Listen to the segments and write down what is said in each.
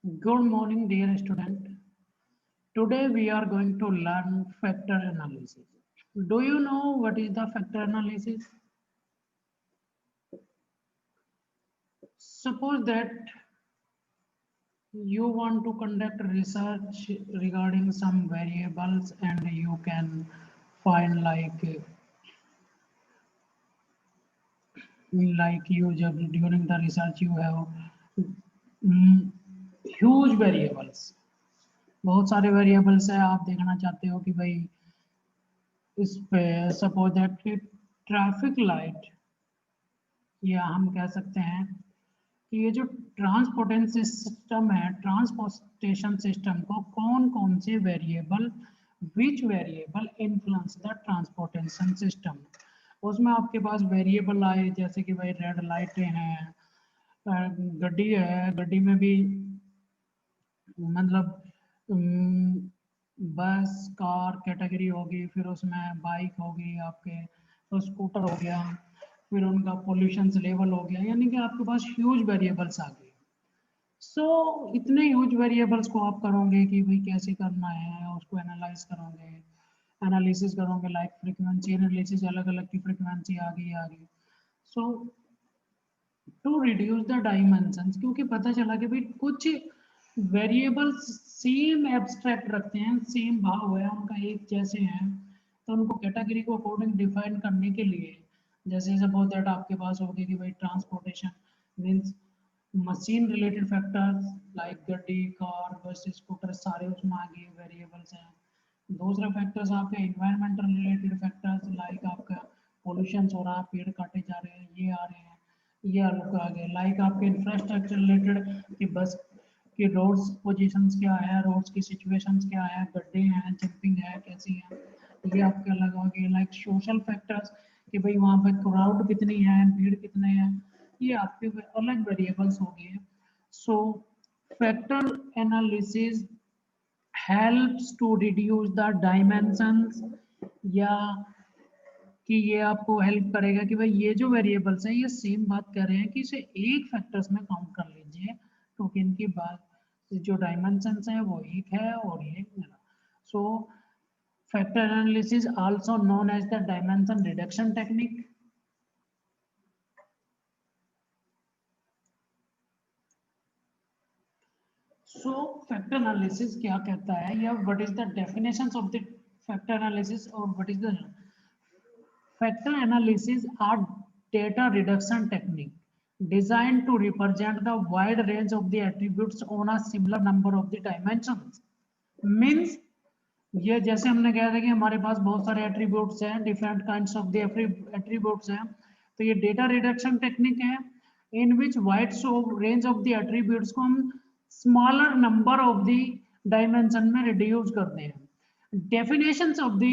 Good morning, dear student. Today we are going to learn factor analysis. Do you know what is the factor analysis? Suppose that you want to conduct research regarding some variables and you can find like you during the research you have mm, huge variables. बहुत सारे variables है आप देखना चाहते हो कि भाई इस पे सपोज दैट कि ट्रैफिक लाइट या हम कह सकते हैं कि ये जो ट्रांसपोर्टेशन सिस्टम है ट्रांसपोर्टेशन सिस्टम को कौन कौन से variable which variable influence the transportation system उसमें आपके पास वेरिएबल आए जैसे कि भाई रेड लाइटें हैं गड्डी है गड्डी में भी मतलब बस कार कैटेगरी होगी फिर उसमें बाइक होगी आपके तो स्कूटर हो गया फिर उनका पोल्यूशन लेवल हो गया यानी कि आपके पास ह्यूज वेरिएबल्स आ गए सो इतने ह्यूज वेरिएबल्स को आप करोगे कि भाई कैसे करना है उसको एनालाइज करोगे एनालिसिस करोगे लाइक फ्रीक्वेंसी एनालिसिस अलग अलग की फ्रीक्वेंसी आ गई सो टू रिड्यूस द डायमेंशंस क्योंकि पता चला कि भाई कुछ वेरिएबल्स सेम एब्स्ट्रैक्ट रखते हैं सेम भाव है उनका एक जैसे हैं तो उनको कैटेगरी को अकॉर्डिंग डिफाइन करने के लिए जैसे सपोज दैट आपके पास हो गया कि भाई transportation means machine related factors like गड्डी कार बस स्कूटर सारे उसमें आ गए वेरिएबल्स हैं दूसरा फैक्टर्स आपके इन्वायरमेंटल रिलेटेड फैक्टर्स लाइक आपका पोल्यूशन हो रहा है पेड़ काटे जा रहे हैं ये आ रहे हैं ये अलग आ गए लाइक आपके इंफ्रास्ट्रक्चर रिलेटेड कि बस कि रोड्स पोजीशंस क्या है रोड्स की सिचुएशंस क्या है गड्ढे हैं जंपिंग है कैसी है ये आपके अलग हो गए लाइक सोशल फैक्टर्स कि भाई वहाँ पे क्राउड कितनी है भीड़ कितने हैं ये आपके अलग वेरिएबल्स हो गए so factor analysis helps to reduce the dimensions या कि ये आपको हेल्प करेगा कि भाई ये जो वेरिएबल्स हैं ये सेम बात कर रहे हैं कि इसे एक फैक्टर्स में काउंट कर लीजिए क्योंकि इनकी बात जो डायमेंशंस हैं वो एक है और ये so factor analysis also known as the dimension reduction technique so factor analysis क्या कहता है या what is the definitions of the factor analysis और what is the factor analysis are data reduction technique designed to represent the wide range of the attributes on a similar number of the dimensions means ये जैसे हमने कहा था कि हमारे पास बहुत सारे एट्रीब्यूट्स हैं different kinds of the attributes हैं तो ये डेटा रिडक्शन टेक्निक है in which wide range of the attributes को हम smaller number of the dimension में रिड्यूस करते हैं definitions of the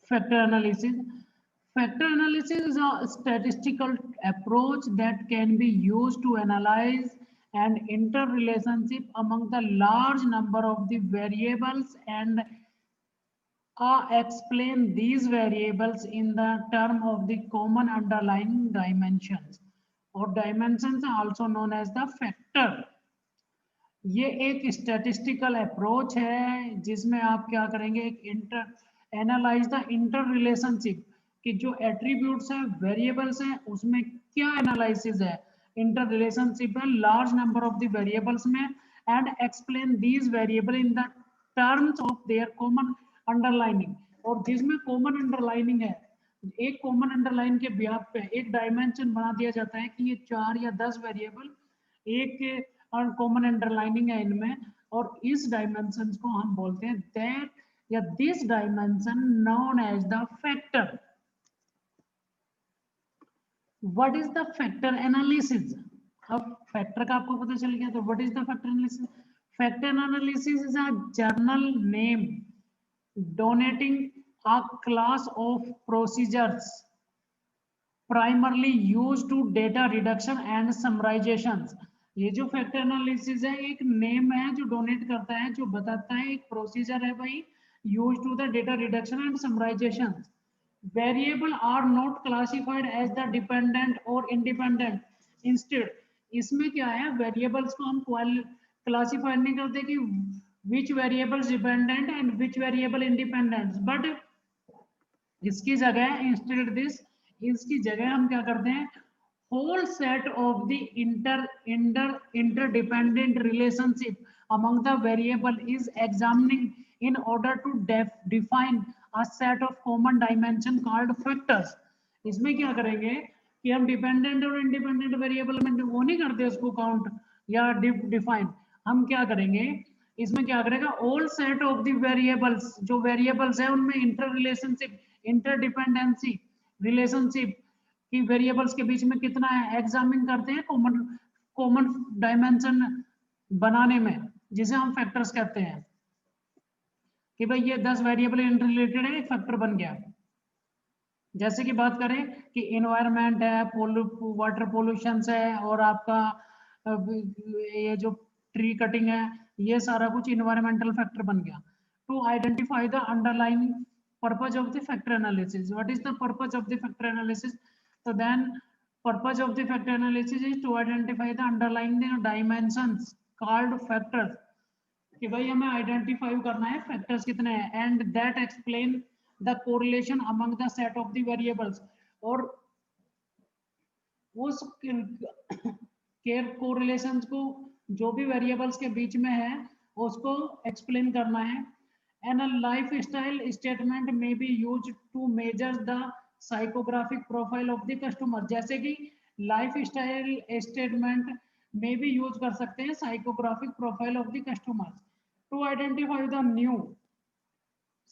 factor analysis is a statistical approach that can be used to analyze an interrelationship among the large number of the variables and explain these variables in the term of the common underlying dimensions or dimensions are also known as the factor ये एक statistical approach है जिसमें आप क्या करेंगे एक analyse the inter relationship कि जो एट्रीब्यूट्स हैं वेरिएबल्स हैं उसमें क्या एनालिसिस है इंटर रिलेशनशिप है large number of the variables में and explain these variable in the terms of their common underlining और जिसमें कॉमन अंडरलाइनिंग है एक कॉमन अंडरलाइन के ब्याज पे एक डायमेंशन बना दिया जाता है कि ये 4 या 10 वेरिएबल एक कॉमन अंडरलाइनिंग है इनमें और इस डायमेंशन को हम बोलते हैं दैट या this dimension known as the factor what is the factor analysis अब फैक्टर का आपको पता चल गया तो what is the factor analysis factor analysis is a general name denoting a class of procedures primarily used to data reduction and summarization ये जो factor analysis है एक नेम है जो डोनेट करता है जो बताता है एक प्रोसीजर है भाई use to the data reduction and summarization variable are not classified as the dependent और इंडिपेंडेंट इंस्टेड इसमें क्या है, वेरिएबल्स को हम क्लासीफाई नहीं करते कि which variables dependent and which variable independent, but इसकी जगह इंस्टेड दिस, इसकी जगह हम क्या करते हैं, whole set of the interdependent relationship among the variable is examining in order to define a set of common dimension called factors. इसमें क्या करेंगे कि हम डिपेंडेंट और इंडिपेंडेंट वेरिएबल में वो नहीं करते उसको काउंट या डिफाइन, हम क्या करेंगे इसमें क्या करेगा, all set of the variables, जो वेरिएबल्स है उनमें इंटर रिलेशनशिप, इंटरडिपेंडेंसी रिलेशनशिप कि वेरिएबल्स के बीच में कितना है, एग्जामिन करते हैं कॉमन कॉमन डायमेंशन बनाने में, जिसे हम फैक्टर्स कहते हैं कि भाई ये 10 वेरिएबल इंटररिलेटेड है, एक फैक्टर बन गया। जैसे कि बात करें कि इन्वायरमेंट है, वाटर पोल्यूशन है, और आपका ये जो ट्री कटिंग है, ये सारा कुछ इन्वायरमेंटल फैक्टर बन गया। To identify the underlying purpose of the factor analysis. What is the purpose of the factor analysis? So then purpose of the factor analysis is to identify the underlying dimensions called factors, कि भाई हमें identify करना है factors कितने हैं, and that explain the correlation among the set of the variables, और उस correlations को जो भी वेरिएबल्स के बीच में है उसको एक्सप्लेन करना है। And a lifestyle statement may be used to measure the psychographic profile of the customer. जैसे कि lifestyle statement में भी यूज कर सकते हैं psychographic profile of the customer to identify the new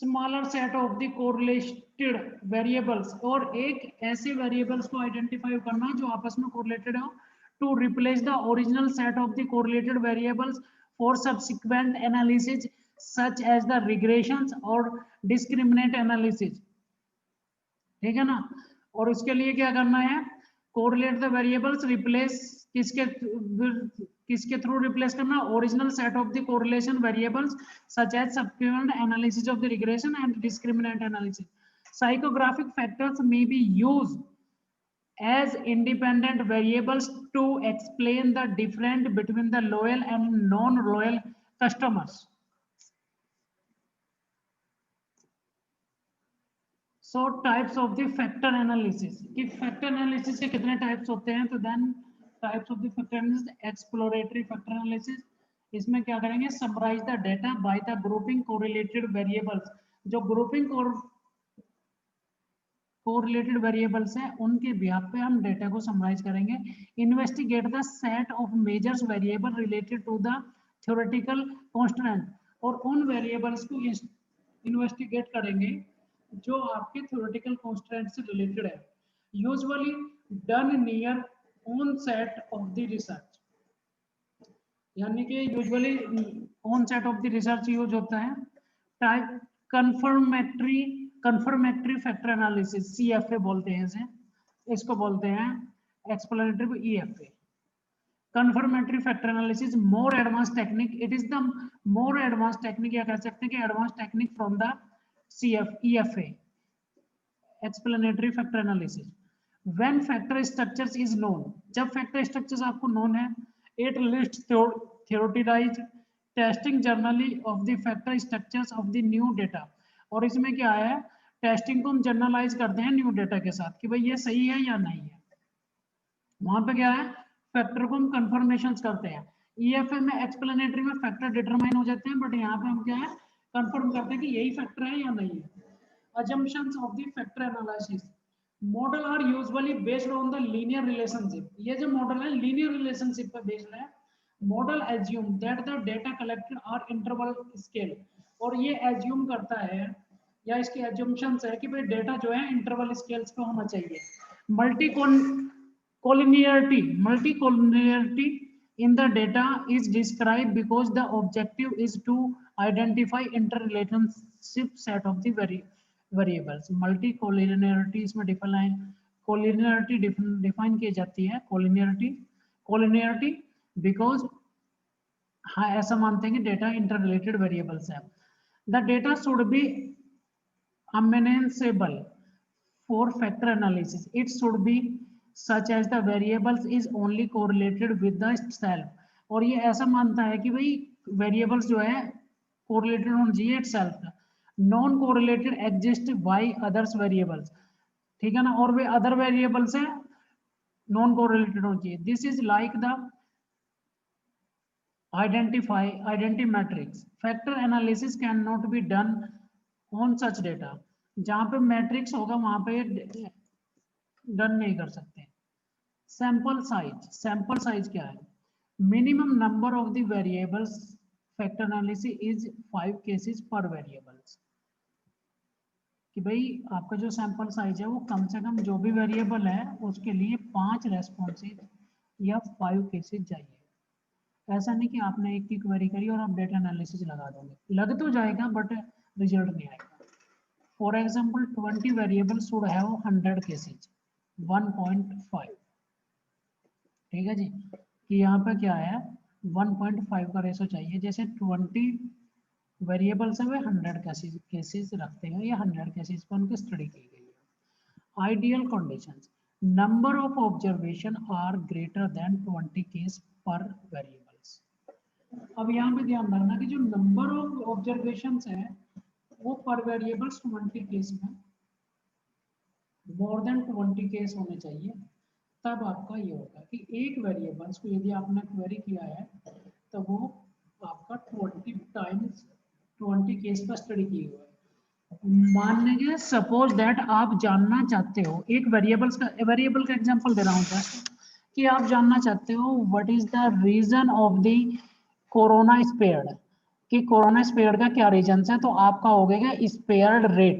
smaller set of the correlated variables, और एक ऐसे variables को identify करना जो आपस में correlated हो, to replace the original set of the correlated variables for subsequent analysis such as the regressions और discriminant analysis, ठीक है ना। और उसके लिए क्या करना है, correlate the variables, replace किसके थ्रू रिप्लेस करना, original set of the correlation variables such as subsequent analysis of the regression and discriminant analysis. Psychographic factors may be used as independent variables to explain the difference between the loyal and non-loyal customers. So types of the factor analysis, कि factor analysis के कितने types होते हैं, तो then types of the factor analysis, exploratory factor analysis, इसमें क्या करेंगे, summarize the data by the grouping correlated variables, जो grouping correlated variables हैं उनके बिहाफ पे हम डेटा को समराइज करेंगे। Investigate the set of measures variable related to the theoretical constant, और उन वेरिएबल्स को इन्वेस्टिगेट करेंगे जो आपके थ्योरेटिकल कांस्टेंट से रिलेटेड है, usually done near on set of the research, यानी कि usually on set of the research use होता है। Type confirmatory factor analysis, CFA बोलते हैं इसे, इसको बोलते हैं explanatory EFA। Confirmatory factor analysis more advance technique, it is the more advance technique, या कह सकते हैं कि advance technique from the EFA, explanatory factor analysis. When factor structures is known, जब factor structures आपको known है, it lists theoretized testing generally of the factor structures of the new data, और इसमें क्या है, टेस्टिंग को हम जर्नलाइज करते हैं न्यू डेटा के साथ कि भाई ये सही है या नहीं है। वहां पे क्या है, फैक्टर को हम कंफर्मेशंस करते हैं। EFA में एक्सप्लेनेटरी में फैक्टर डिटरमाइन हो जाते हैं, बट यहाँ पे हम क्या है, कंफर्म करते हैं कि यही फैक्टर है या नहीं है। Assumptions of the factor analysis, model are usually based on the linear relationship, ये जो मॉडल है लीनियर रिलेशनशिप पे बेस्ड है। Model assume that the data collected are interval scale, और ये assume करता है या इसकी assumptions है कि भाई डेटा जो है इंटरवल स्केल्स पे होना चाहिए। Multicollinearity in the data is described because the objective is to identify interrelationship set of the variables. Multicollinearity इसमें collinearity define की जाती है, collinearity because हाँ ऐसा मानते हैं कि डेटा इंटररिलेटेड वेरिएबल्स है। The data should be amenable for factor analysis, it should be such as the variables is only correlated with the self, और ये ऐसा मानता है कि भाई वेरिएबल्स जो है कोरिलेटेड होना चाहिए it self, non correlated exist by others variables, ठीक है ना, और वे अदर वेरिएबल्स है नॉन कोरिलेटेड होना चाहिए। This is like the identity matrix. Factor analysis cannot be done on such data. जहां पे मैट्रिक्स होगा वहां पे डन नहीं कर सकते। सैंपल साइज क्या है? Minimum number of the variables factor analysis is 5 cases पर वेरिएबल्स, कि भाई आपका जो सैंपल साइज है वो कम से कम जो भी वेरिएबल है उसके लिए 5 रेस्पॉन्सेज या 5 केसेस चाहिए। ऐसा नहीं कि आपने एक की क्वेरी करी और आप डेटा एनालिसिस लगा दोगे, लग तो जाएगा बट रिजल्ट नहीं आएगा। For example 20 variable should have 100 cases 1.5, ठीक है जी, कि यहाँ पे क्या है 1.5 का रेशो चाहिए, जैसे 20 वेरिएबल्स है वे 100 केसेस रखते हैं या 100 केसेस पर उनकी स्टडी की गई है। Ideal conditions, number of observation are greater than 20 case per variables. अब यहाँ पे ध्यान रखना कि जो नंबर ऑफ ऑब्जर्वेशंस है वो पर वेरिएबल्स 20 केस में मोर देन 20 केस होने चाहिए, तब आपका ये होगा कि एक वेरिएबल्स को यदि आपने क्वेरी किया है तो वो आपका 20 टाइम्स 20 केस पर स्टडी की हुआ है। मान लीजिए सपोज दैट आप जानना चाहते हो एक वेरिएबल का एग्जांपल दे रहा हूँ जस्ट, कि आप जानना चाहते हो what is the reason of the corona spared, कि कोरोना स्पेयर्ड का क्या रीजन है, तो आपका हो गया स्पेयर्ड रेट।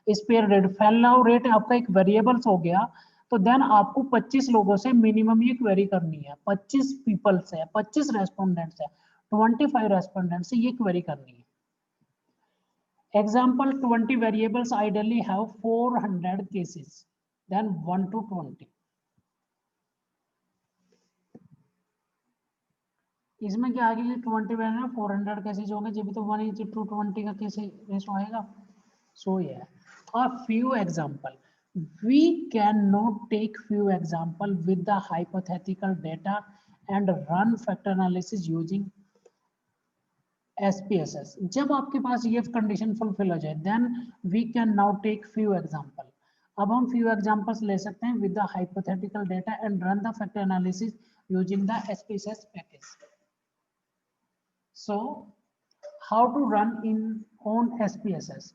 स्पेयर रेट फैलाव रेट आपका एक वेरिएबल्स हो गया, तो देन आपको 25 लोगों से मिनिमम ये क्वेरी करनी है, 25 पीपल से, 25 रेस्पोंडेंट्स है, 25 रेस्पोंडेंट से ये क्वेरी करनी है। Example 20 variables ideally have 400 cases, then 1 to 20. इसमें क्या आगे 20 वेरिएबल 400 केसेस होंगे, जब भी तो 1:20 का केस रेशो आएगा। सो ये a few example, we cannot take few example with the hypothetical data and run factor analysis using SPSS। जब आपके पास ये कंडीशन फुलफिल हो जाए then we can now take few example. अब हम फ्यू एग्जांपल्स ले सकते हैं with the hypothetical data and run the factor analysis using the SPSS package. So how to run in on SPSS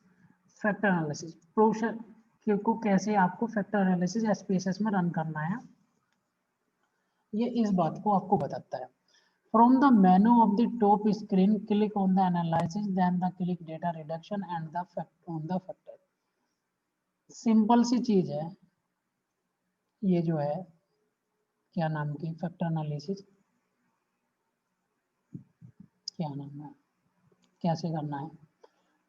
factor analysis process को कैसे आपको factor analysis SPSS में run करना है, ये इस बात को आपको बताता है। From the menu of the top screen, click on the analysis, then the click data reduction and the on the factor। Simple सी चीज है ये जो है क्या नाम की फैक्टर एनालिसिस, क्या नाम है, कैसे करना है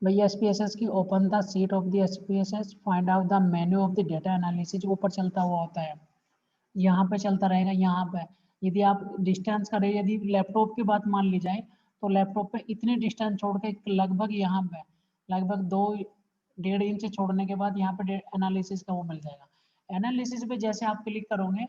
भैया। SPSS की open the seat of the SPSS, find out the menu of the data analysis, ऊपर चलता हुआ होता है, यहाँ पे चलता रहेगा। यहाँ पे यदि आप डिस्टेंस करें, यदि लैपटॉप की बात मान ली जाए तो लैपटॉप पे इतने डिस्टेंस छोड़ के लगभग यहाँ पे लगभग 2-1.5 इंच छोड़ने के बाद यहाँ पे एनालिसिस का वो मिल जाएगा। एनालिसिस पे जैसे आप क्लिक करोगे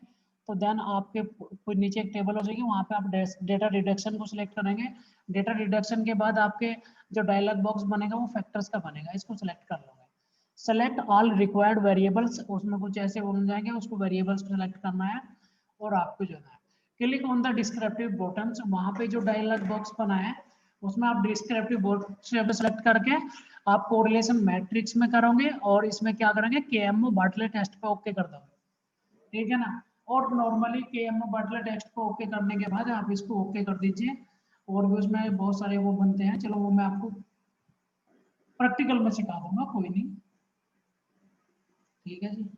तो देन आपके नीचे एक टेबल हो जाएगी, वहाँ पे आप डेटा रिडक्शन को सिलेक्ट करेंगे। डेटा रिडक्शन के बाद आपके जो डायलॉग बॉक्स बनेगा वो फैक्टर्स का बनेगा, इसको सिलेक्ट कर लोगे। सेलेक्ट ऑल रिक्वायर्ड वेरिएबल्स, उसमें कुछ ऐसे बन जाएंगे, उसको वेरिएबल्स सेलेक्ट करना है और आपको जो है click on the descriptive buttons, वहां पे जो डायलॉग बॉक्स बना है उसमें आप डिस्क्रिप्टिव बॉक्स सेलेक्ट करके आप कोरिलेशन मैट्रिक्स में करोगे और इसमें क्या करेंगे KMO बार्टले टेस्ट पे ओके कर दोगे, ठीक है ना। और नॉर्मली KMO बार्टले टेस्ट को ओके करने के बाद आप इसको ओके कर दीजिए, और भी उसमें बहुत सारे वो बनते हैं, चलो वो मैं आपको प्रैक्टिकल में सिखा दूंगा, कोई नहीं, ठीक है जी।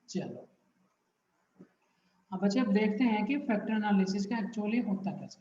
चलो अब बच्चे अब देखते हैं कि फैक्टर एनालिसिस का एक्चुअली होता कैसे।